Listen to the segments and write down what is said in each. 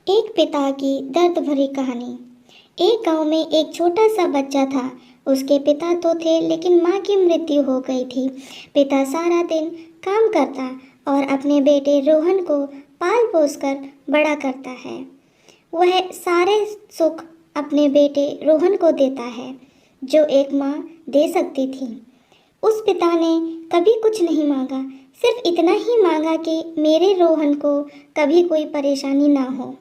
एक पिता की दर्द भरी कहानी। एक गांव में एक छोटा सा बच्चा था। उसके पिता तो थे लेकिन माँ की मृत्यु हो गई थी। पिता सारा दिन काम करता और अपने बेटे रोहन को पाल पोस कर बड़ा करता है। वह सारे सुख अपने बेटे रोहन को देता है जो एक माँ दे सकती थी। उस पिता ने कभी कुछ नहीं मांगा, सिर्फ इतना ही मांगा कि मेरे रोहन को कभी कोई परेशानी ना हो।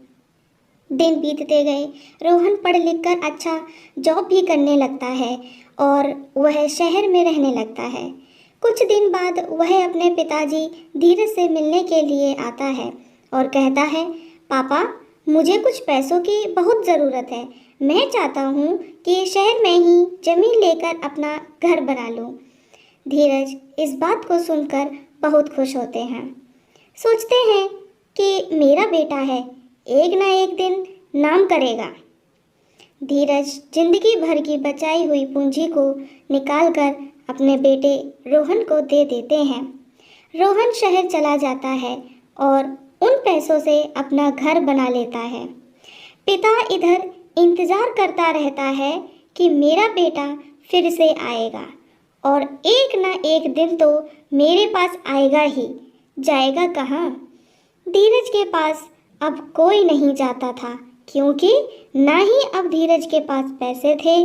दिन बीतते गए। रोहन पढ़ लिख कर अच्छा जॉब भी करने लगता है और वह शहर में रहने लगता है। कुछ दिन बाद वह अपने पिताजी धीरज से मिलने के लिए आता है और कहता है, पापा, मुझे कुछ पैसों की बहुत ज़रूरत है। मैं चाहता हूँ कि शहर में ही ज़मीन लेकर अपना घर बना लूँ। धीरज इस बात को सुनकर बहुत खुश होते हैं। सोचते हैं कि मेरा बेटा है, एक ना एक दिन नाम करेगा। धीरज जिंदगी भर की बचाई हुई पूंजी को निकालकर अपने बेटे रोहन को दे देते हैं। रोहन शहर चला जाता है और उन पैसों से अपना घर बना लेता है। पिता इधर इंतजार करता रहता है कि मेरा बेटा फिर से आएगा और एक ना एक दिन तो मेरे पास आएगा ही। जाएगा कहाँ? धीरज के पास अब कोई नहीं जाता था, क्योंकि ना ही अब धीरज के पास पैसे थे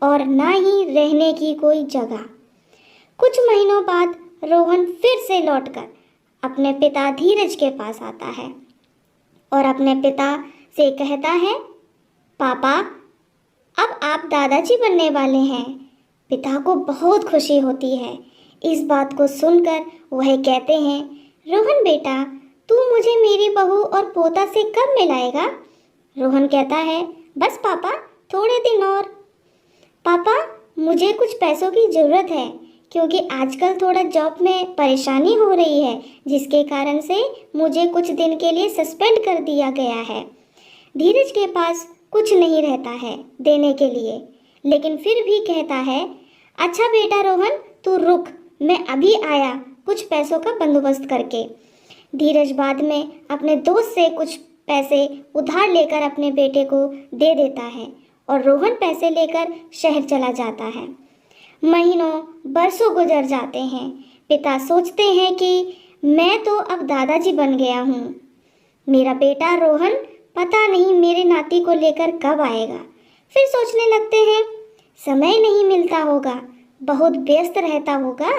और ना ही रहने की कोई जगह। कुछ महीनों बाद रोहन फिर से लौटकर अपने पिता धीरज के पास आता है और अपने पिता से कहता है, पापा, अब आप दादाजी बनने वाले हैं। पिता को बहुत खुशी होती है। इस बात को सुनकर वह कहते हैं, रोहन बेटा, तू मुझे मेरी बहू और पोता से कब मिलाएगा? रोहन कहता है, बस पापा, थोड़े दिन और। पापा, मुझे कुछ पैसों की ज़रूरत है, क्योंकि आजकल थोड़ा जॉब में परेशानी हो रही है, जिसके कारण से मुझे कुछ दिन के लिए सस्पेंड कर दिया गया है। धीरज के पास कुछ नहीं रहता है देने के लिए, लेकिन फिर भी कहता है, अच्छा बेटा रोहन, तू रुक, मैं अभी आया कुछ पैसों का बंदोबस्त करके। धीरज बाद में अपने दोस्त से कुछ पैसे उधार लेकर अपने बेटे को दे देता है और रोहन पैसे लेकर शहर चला जाता है। महीनों बरसों गुजर जाते हैं। पिता सोचते हैं कि मैं तो अब दादाजी बन गया हूँ। मेरा बेटा रोहन पता नहीं मेरे नाती को लेकर कब आएगा। फिर सोचने लगते हैं, समय नहीं मिलता होगा, बहुत व्यस्त रहता होगा,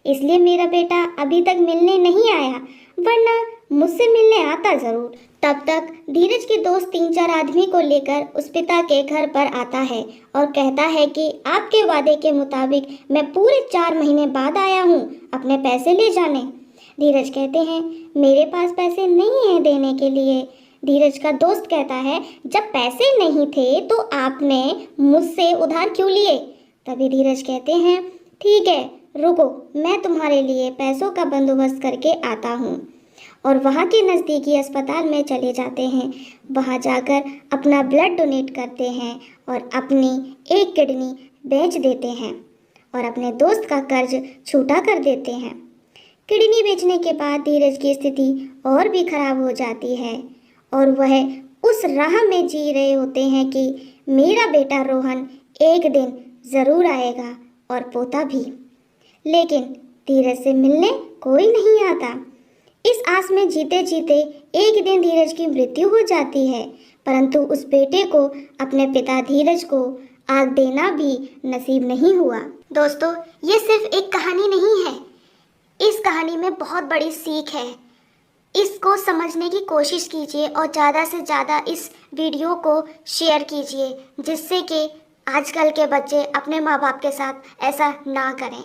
इसलिए मेरा बेटा अभी तक मिलने नहीं आया, वरना मुझसे मिलने आता ज़रूर। तब तक धीरज के दोस्त 3-4 आदमी को लेकर उस पिता के घर पर आता है और कहता है कि आपके वादे के मुताबिक मैं पूरे 4 महीने बाद आया हूँ अपने पैसे ले जाने। धीरज कहते हैं, मेरे पास पैसे नहीं हैं देने के लिए। धीरज का दोस्त कहता है, जब पैसे नहीं थे तो आपने मुझसे उधार क्यों लिए? तभी धीरज कहते हैं, ठीक है, रुको, मैं तुम्हारे लिए पैसों का बंदोबस्त करके आता हूँ। और वहाँ के नज़दीकी अस्पताल में चले जाते हैं। वहाँ जाकर अपना ब्लड डोनेट करते हैं और अपनी एक किडनी बेच देते हैं और अपने दोस्त का कर्ज छूटा कर देते हैं। किडनी बेचने के बाद धीरज की स्थिति और भी खराब हो जाती है और वह उस राह में जी रहे होते हैं कि मेरा बेटा रोहन एक दिन ज़रूर आएगा और पोता भी। लेकिन धीरज से मिलने कोई नहीं आता। इस आस में जीते जीते एक दिन धीरज की मृत्यु हो जाती है, परंतु उस बेटे को अपने पिता धीरज को आग देना भी नसीब नहीं हुआ। दोस्तों, ये सिर्फ एक कहानी नहीं है, इस कहानी में बहुत बड़ी सीख है। इसको समझने की कोशिश कीजिए और ज़्यादा से ज़्यादा इस वीडियो को शेयर कीजिए, जिससे कि आजकल के बच्चे अपने माँ बाप के साथ ऐसा ना करें।